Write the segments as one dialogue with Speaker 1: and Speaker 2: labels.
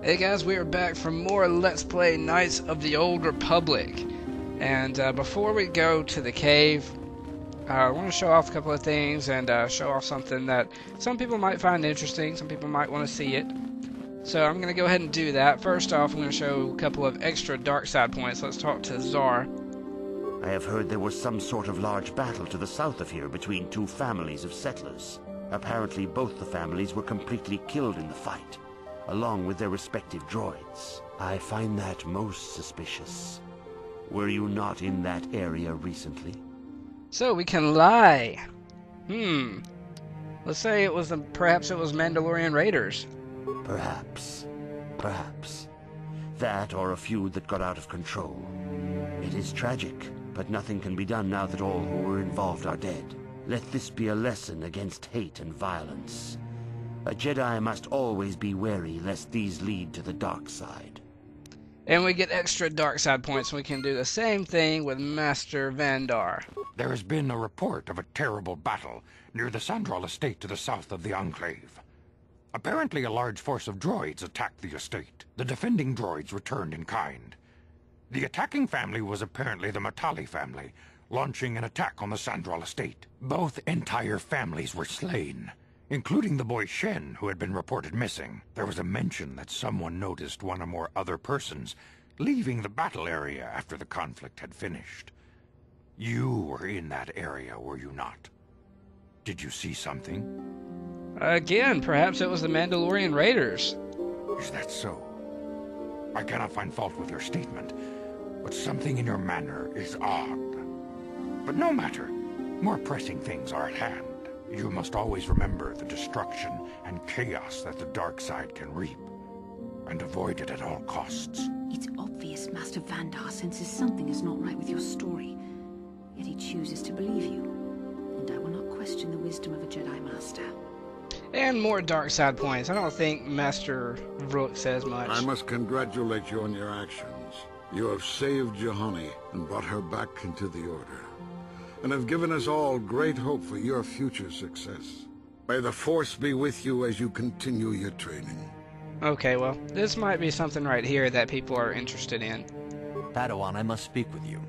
Speaker 1: Hey guys, we are back for more Let's Play Knights of the Old Republic. And before we go to the cave, I want to show off a couple of things and show off something that some people might find interesting, some people might want to see it. So I'm going to go ahead and do that. First off, I'm going to show a couple of extra dark side points. Let's talk to Czar.
Speaker 2: I have heard there was some sort of large battle to the south of here between two families of settlers. Apparently both the families were completely killed in the fight, along with their respective droids. I find that most suspicious. Were you not in that area recently?
Speaker 1: So we can lie. Let's say it was perhaps it was Mandalorian Raiders.
Speaker 2: Perhaps. Perhaps. That or a feud that got out of control. It is tragic, but nothing can be done now that all who were involved are dead. Let this be a lesson against hate and violence. A Jedi must always be wary lest these lead to the dark side.
Speaker 1: And we get extra dark side points. We can do the same thing with Master Vandar.
Speaker 3: There has been a report of a terrible battle near the Sandral estate to the south of the Enclave. Apparently a large force of droids attacked the estate. The defending droids returned in kind. The attacking family was apparently the Matali family, launching an attack on the Sandral estate. Both entire families were slain, including the boy Shen, who had been reported missing. There was a mention that someone noticed one or more other persons leaving the battle area after the conflict had finished. You were in that area, were you not? Did you see something?
Speaker 1: Again, perhaps it was the Mandalorian Raiders.
Speaker 3: Is that so? I cannot find fault with your statement, but something in your manner is odd. But no matter. More pressing things are at hand. You must always remember the destruction and chaos that the dark side can reap, and avoid it at all costs.
Speaker 4: It's obvious Master Vandar senses something is not right with your story, yet he chooses to believe you, and I will not question the wisdom of a Jedi Master.
Speaker 1: And more dark side points. I don't think Master Vrook says much.
Speaker 5: I must congratulate you on your actions. You have saved Juhani and brought her back into the Order, and have given us all great hope for your future success. May the Force be with you as you continue your training.
Speaker 1: Okay, well, this might be something right here that people are interested in.
Speaker 6: Padawan, I must speak with you.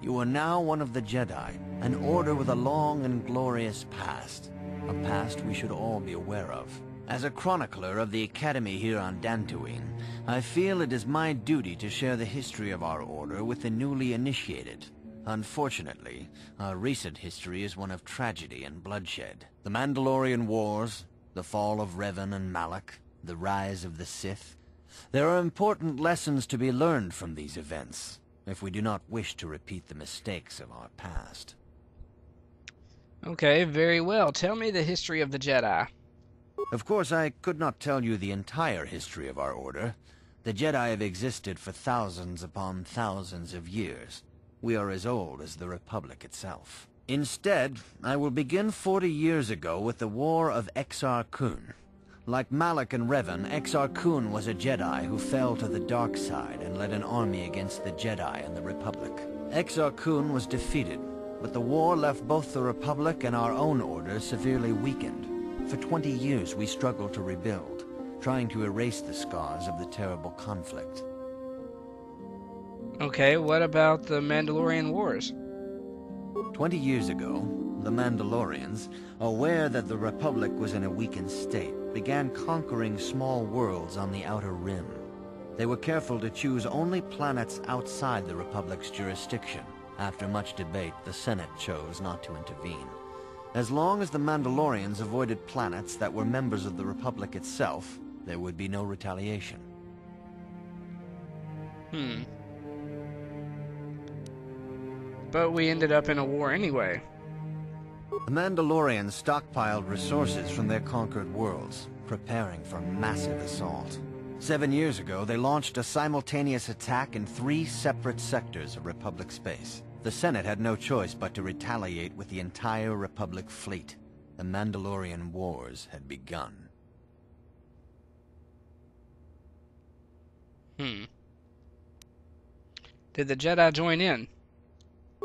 Speaker 6: You are now one of the Jedi, an order with a long and glorious past. A past we should all be aware of. As a chronicler of the Academy here on Dantooine, I feel it is my duty to share the history of our order with the newly initiated. Unfortunately, our recent history is one of tragedy and bloodshed. The Mandalorian Wars, the fall of Revan and Malak, the rise of the Sith. There are important lessons to be learned from these events, if we do not wish to repeat the mistakes of our past.
Speaker 1: Okay, very well. Tell me the history of the Jedi.
Speaker 6: Of course, I could not tell you the entire history of our order. The Jedi have existed for thousands upon thousands of years. We are as old as the Republic itself. Instead, I will begin 40 years ago with the War of Exar Kun. Like Malak and Revan, Exar Kun was a Jedi who fell to the dark side and led an army against the Jedi and the Republic. Exar Kun was defeated, but the war left both the Republic and our own order severely weakened. For 20 years we struggled to rebuild, trying to erase the scars of the terrible conflict.
Speaker 1: Okay, what about the Mandalorian Wars?
Speaker 6: 20 years ago, the Mandalorians, aware that the Republic was in a weakened state, began conquering small worlds on the Outer Rim. They were careful to choose only planets outside the Republic's jurisdiction. After much debate, the Senate chose not to intervene. As long as the Mandalorians avoided planets that were members of the Republic itself, there would be no retaliation.
Speaker 1: But we ended up in a war anyway.
Speaker 6: The Mandalorians stockpiled resources from their conquered worlds, preparing for a massive assault. 7 years ago, they launched a simultaneous attack in 3 separate sectors of Republic space. The Senate had no choice but to retaliate with the entire Republic fleet. The Mandalorian Wars had begun.
Speaker 1: Did the Jedi join in?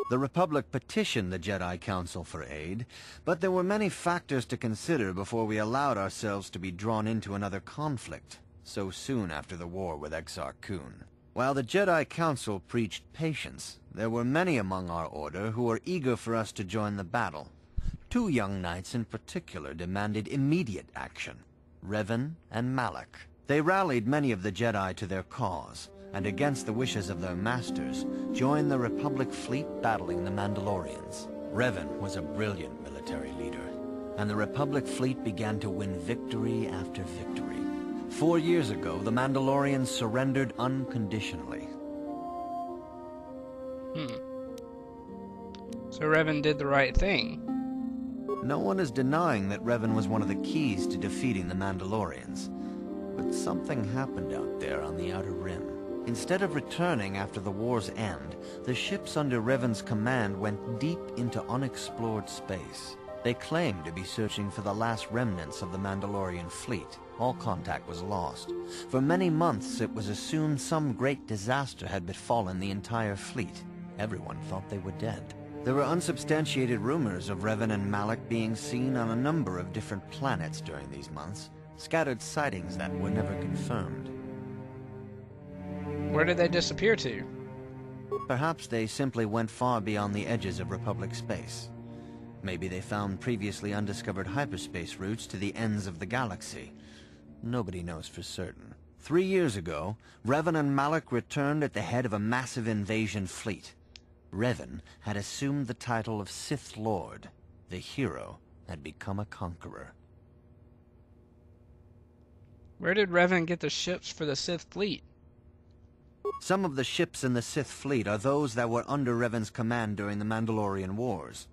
Speaker 6: The Republic petitioned the Jedi Council for aid, but there were many factors to consider before we allowed ourselves to be drawn into another conflict. so soon after the war with Exar Kun. While the Jedi Council preached patience, there were many among our order who were eager for us to join the battle. 2 young knights in particular demanded immediate action, Revan and Malak. They rallied many of the Jedi to their cause, and against the wishes of their masters, joined the Republic fleet battling the Mandalorians. Revan was a brilliant military leader, and the Republic fleet began to win victory after victory. 4 years ago, the Mandalorians surrendered unconditionally.
Speaker 1: So Revan did the right thing.
Speaker 6: No one is denying that Revan was one of the keys to defeating the Mandalorians. But something happened out there on the Outer Rim. Instead of returning after the war's end, the ships under Revan's command went deep into unexplored space. They claimed to be searching for the last remnants of the Mandalorian fleet. All contact was lost. For many months, it was assumed some great disaster had befallen the entire fleet. Everyone thought they were dead. There were unsubstantiated rumors of Revan and Malak being seen on a number of different planets during these months, scattered sightings that were never confirmed.
Speaker 1: Where did they disappear to?
Speaker 6: Perhaps they simply went far beyond the edges of Republic space. Maybe they found previously undiscovered hyperspace routes to the ends of the galaxy. Nobody knows for certain. 3 years ago, Revan and Malak returned at the head of a massive invasion fleet. Revan had assumed the title of Sith Lord. The hero had become a conqueror.
Speaker 1: Where did Revan get the ships for the Sith fleet?
Speaker 6: Some of the ships in the Sith fleet are those that were under Revan's command during the Mandalorian Wars.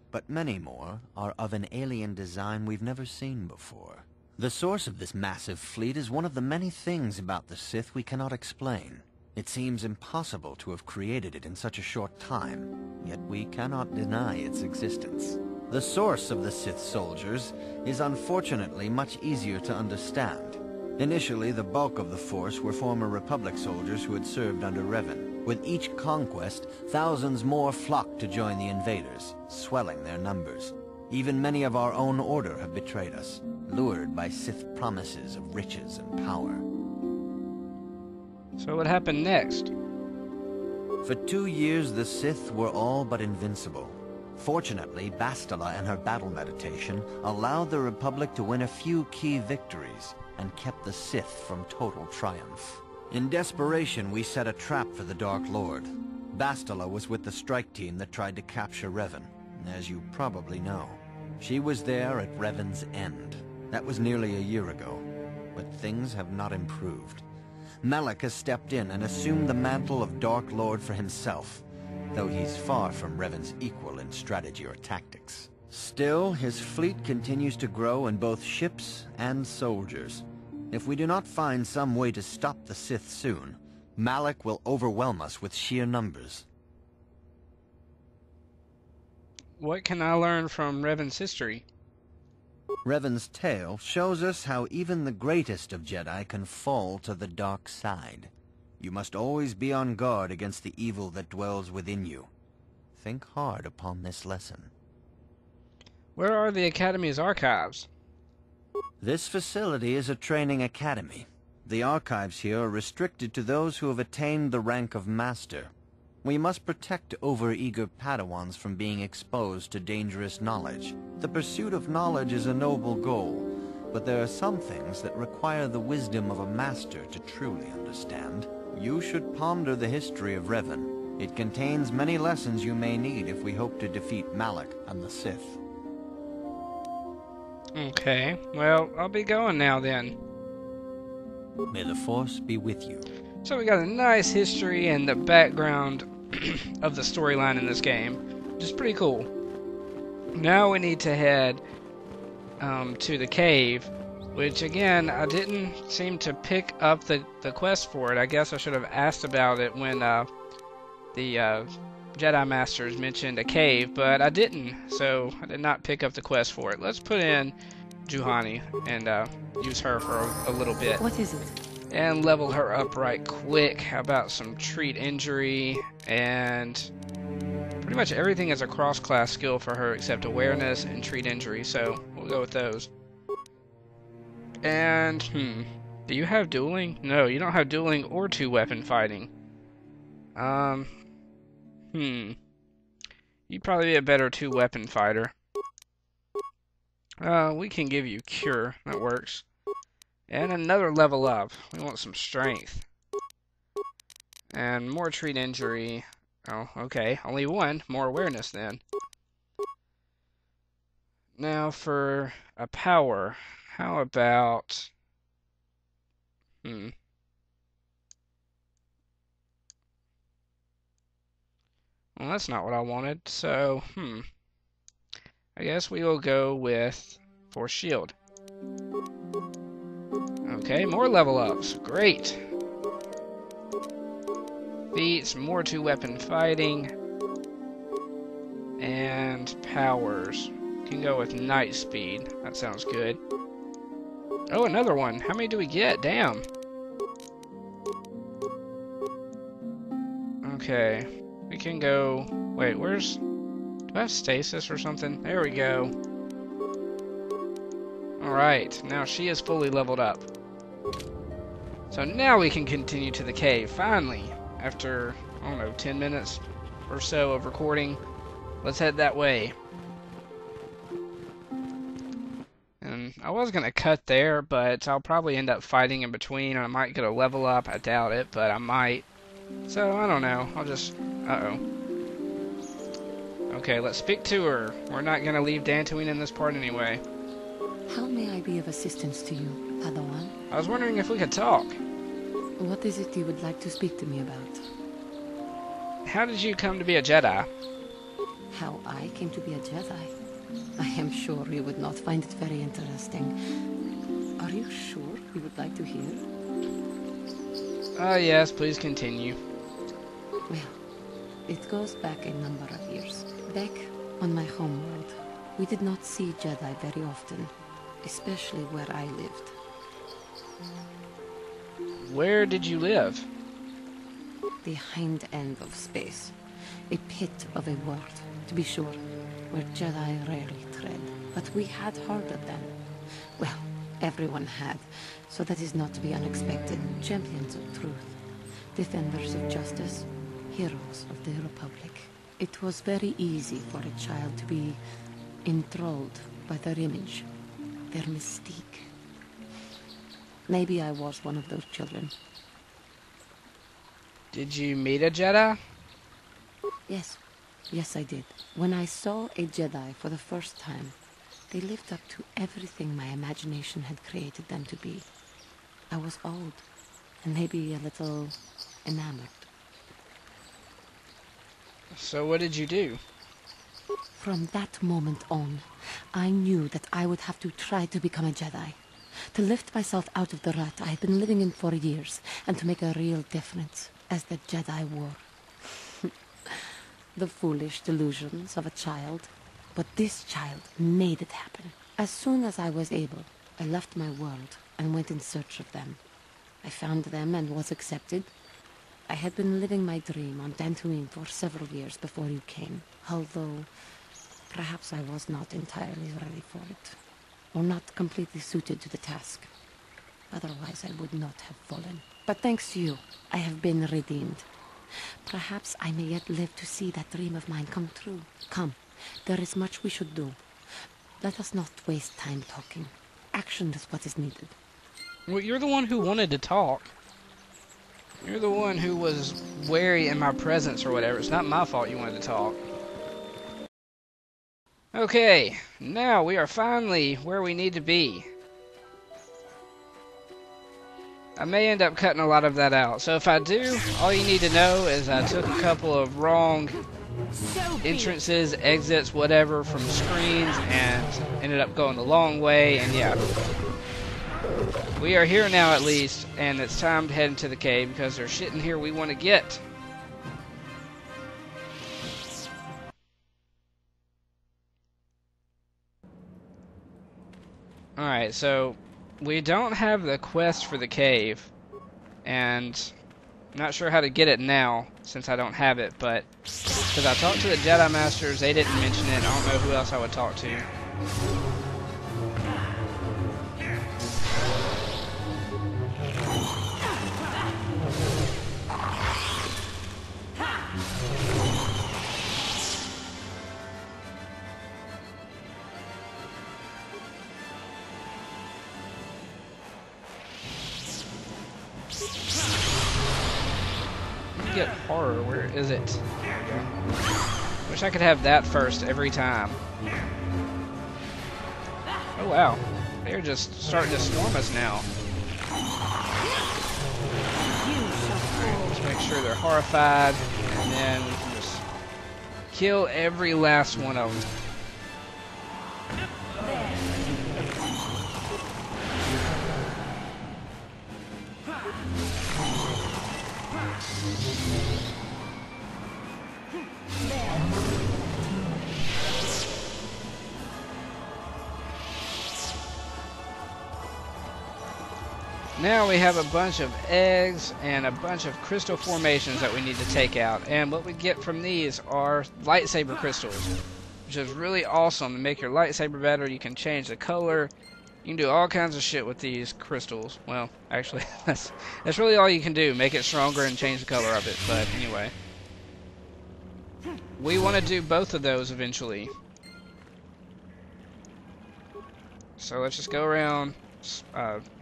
Speaker 6: But many more are of an alien design we've never seen before. The source of this massive fleet is one of the many things about the Sith we cannot explain. It seems impossible to have created it in such a short time, yet we cannot deny its existence. The source of the Sith soldiers is unfortunately much easier to understand. Initially, the bulk of the force were former Republic soldiers who had served under Revan. With each conquest, thousands more flocked to join the invaders, swelling their numbers. Even many of our own order have betrayed us, lured by Sith promises of riches and power.
Speaker 1: So what happened next?
Speaker 6: For 2 years, the Sith were all but invincible. Fortunately, Bastila and her battle meditation allowed the Republic to win a few key victories and kept the Sith from total triumph. In desperation, we set a trap for the Dark Lord. Bastila was with the strike team that tried to capture Revan, as you probably know. She was there at Revan's end. That was nearly a year ago, but things have not improved. Malak has stepped in and assumed the mantle of Dark Lord for himself, though he's far from Revan's equal in strategy or tactics. Still, his fleet continues to grow in both ships and soldiers. If we do not find some way to stop the Sith soon, Malak will overwhelm us with sheer numbers.
Speaker 1: What can I learn from Revan's history?
Speaker 6: Revan's tale shows us how even the greatest of Jedi can fall to the dark side. You must always be on guard against the evil that dwells within you. Think hard upon this lesson.
Speaker 1: Where are the Academy's archives?
Speaker 6: This facility is a training academy. The archives here are restricted to those who have attained the rank of Master. We must protect overeager Padawans from being exposed to dangerous knowledge. The pursuit of knowledge is a noble goal, but there are some things that require the wisdom of a master to truly understand. You should ponder the history of Revan. It contains many lessons you may need if we hope to defeat Malak and the Sith.
Speaker 1: Okay, well, I'll be going now then.
Speaker 6: May the Force be with you.
Speaker 1: So we got a nice history and the background of the storyline in this game, which is pretty cool. Now we need to head to the cave, which again, I didn't seem to pick up the quest for it. I guess I should have asked about it when the Jedi Masters mentioned a cave, but I didn't, so I did not pick up the quest for it. Let's put in Juhani and use her for a little bit.
Speaker 4: What is it?
Speaker 1: And level her up right quick. How about some treat injury, and pretty much everything is a cross-class skill for her except awareness and treat injury, so we'll go with those. And, Do you have dueling? No, you don't have dueling or two-weapon fighting. You'd probably be a better two-weapon fighter. We can give you cure. That works. And another level up. We want some strength. And more treat injury. Oh, okay. Only one. More awareness then. Now for a power. How about... Well, that's not what I wanted. So, I guess we will go with Force Shield. Okay, more level ups. Great. Feats, more two-weapon fighting. And powers. Can go with Night Speed. That sounds good. Oh, another one. How many do we get? Damn. Okay. We can go... Wait, where's... Do I have stasis or something? There we go. Alright, now she is fully leveled up. So now we can continue to the cave, finally. After, I don't know, 10 minutes or so of recording. Let's head that way. And I was going to cut there, but I'll probably end up fighting in between, and I might get a level up. I doubt it, but I might. So, I don't know. I'll just... Uh-oh. Okay, let's speak to her. We're not going to leave Dantooine in this part anyway.
Speaker 7: How may I be of assistance to you, Padawan?
Speaker 1: I was wondering if we could talk.
Speaker 7: What is it you would like to speak to me about?
Speaker 1: How did you come to be a Jedi?
Speaker 7: How I came to be a Jedi? I am sure you would not find it very interesting. Are you sure you would like to hear?
Speaker 1: Yes, please continue.
Speaker 7: Well, it goes back a number of years. Back on my homeworld, we did not see Jedi very often, especially where I lived.
Speaker 1: Where did you live?
Speaker 7: The hind end of space. A pit of a world, to be sure, where Jedi rarely tread. But we had heard of them. Well, everyone had, so that is not to be unexpected. Champions of truth, defenders of justice, heroes of the Republic. It was very easy for a child to be enthralled by their image, their mystique. Maybe I was one of those children.
Speaker 1: Did you meet a Jedi?
Speaker 7: Yes. Yes, I did. When I saw a Jedi for the first time, they lived up to everything my imagination had created them to be. I was old, and maybe a little enamored.
Speaker 1: So what did you do?
Speaker 7: From that moment on, I knew that I would have to try to become a Jedi. To lift myself out of the rut I had been living in for years, and to make a real difference, as the Jedi were. The foolish delusions of a child. But this child made it happen. As soon as I was able, I left my world and went in search of them. I found them and was accepted. I had been living my dream on Dantooine for several years before you came, although perhaps I was not entirely ready for it, or not completely suited to the task. Otherwise I would not have fallen. But thanks to you, I have been redeemed. Perhaps I may yet live to see that dream of mine come true. Come, there is much we should do. Let us not waste time talking. Action is what is needed.
Speaker 1: Well, you're the one who wanted to talk. You're the one who was wary in my presence or whatever. It's not my fault you wanted to talk. Okay, now we are finally where we need to be. I may end up cutting a lot of that out. So if I do, all you need to know is I took a couple of wrong entrances, exits, whatever from screens and ended up going the long way, and yeah. We are here now at least, and it's time to head into the cave because there's shit in here we want to get. Alright, so we don't have the quest for the cave, and I'm not sure how to get it now since I don't have it, but because I talked to the Jedi Masters, they didn't mention it. I don't know who else I would talk to. Let me get horror. Where is it? There we go. Wish I could have that first every time. Oh wow. They're just starting to storm us now. Alright, let's make sure they're horrified, and then we can just kill every last one of them. Now we have a bunch of eggs and a bunch of crystal formations that we need to take out. And what we get from these are lightsaber crystals, which is really awesome to make your lightsaber better. You can change the color. You can do all kinds of shit with these crystals. Well, actually, that's really all you can do. Make it stronger and change the color of it. But anyway, we want to do both of those eventually. So let's just go around.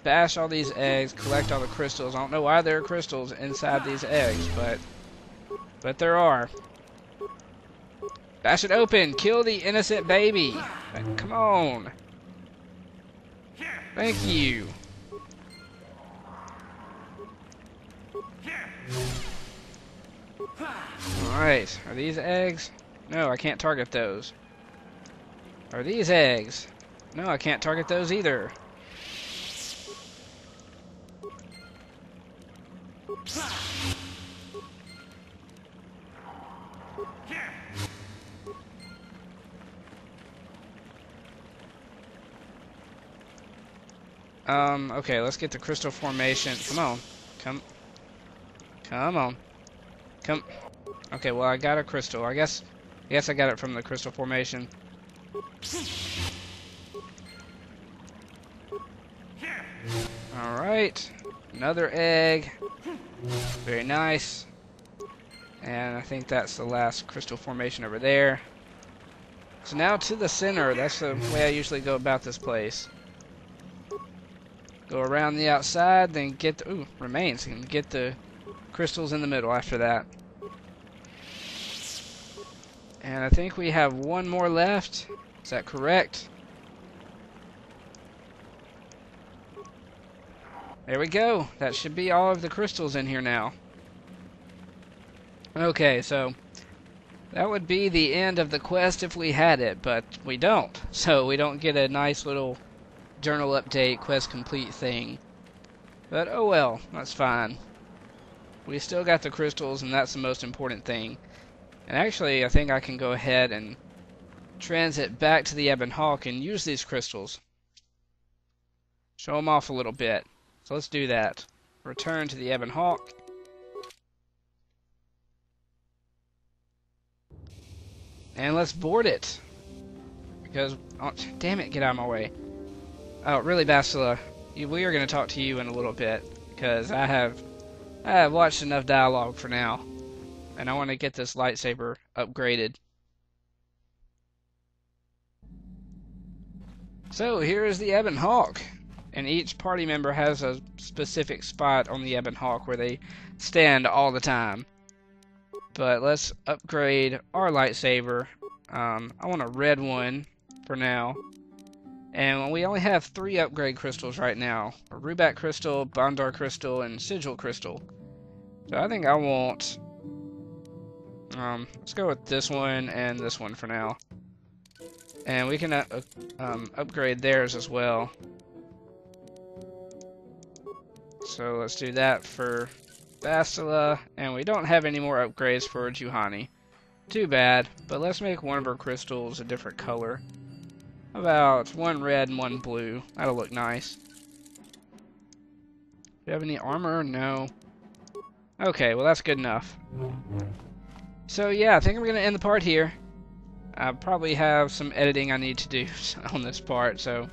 Speaker 1: Bash all these eggs, collect all the crystals. I don't know why there are crystals inside these eggs, but there are. Bash it open! Kill the innocent baby! Come on! Thank you! Alright, are these eggs? No, I can't target those. Are these eggs? No, I can't target those either. Okay, let's get the crystal formation. Come on. Come on. Come. Okay, well, I got a crystal. I guess I got it from the crystal formation. Alright. Another egg. Very nice. And I think that's the last crystal formation over there. So now to the center. That's the way I usually go about this place. Go around the outside, then get the... Ooh, remains. And get the crystals in the middle after that. And I think we have one more left. Is that correct? There we go. That should be all of the crystals in here now. Okay, so that would be the end of the quest if we had it, but we don't. So we don't get a nice little journal update, quest complete thing. But oh well, that's fine. We still got the crystals, and that's the most important thing. And actually, I think I can go ahead and transit back to the Ebon Hawk and use these crystals. Show them off a little bit. So let's do that. Return to the Ebon Hawk. And let's board it. Because, oh, damn it, get out of my way. Oh, really, Bastila, we are going to talk to you in a little bit. Because I have watched enough dialogue for now. And I want to get this lightsaber upgraded. So, here is the Ebon Hawk. And each party member has a specific spot on the Ebon Hawk where they stand all the time. But let's upgrade our lightsaber. I want a red one for now. And we only have 3 upgrade crystals right now. A Rubat crystal, Bondar crystal, and Sigil crystal. So I think I want... let's go with this one and this one for now. And we can upgrade theirs as well. So let's do that for Bastila. And we don't have any more upgrades for Juhani. Too bad, but let's make one of our crystals a different color. How about one red and one blue? That'll look nice. Do you have any armor? No. Okay, well that's good enough. So yeah, I think I'm going to end the part here. I probably have some editing I need to do on this part, so...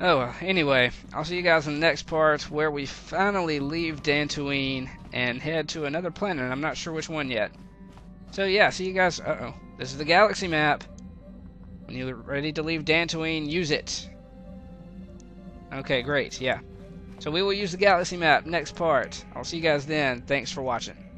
Speaker 1: Oh, well, anyway, I'll see you guys in the next part where we finally leave Dantooine and head to another planet. I'm not sure which one yet. So yeah, see you guys. Uh-oh. This is the galaxy map. When you're ready to leave Dantooine, use it. Okay, great, yeah. So we will use the galaxy map next part. I'll see you guys then. Thanks for watching.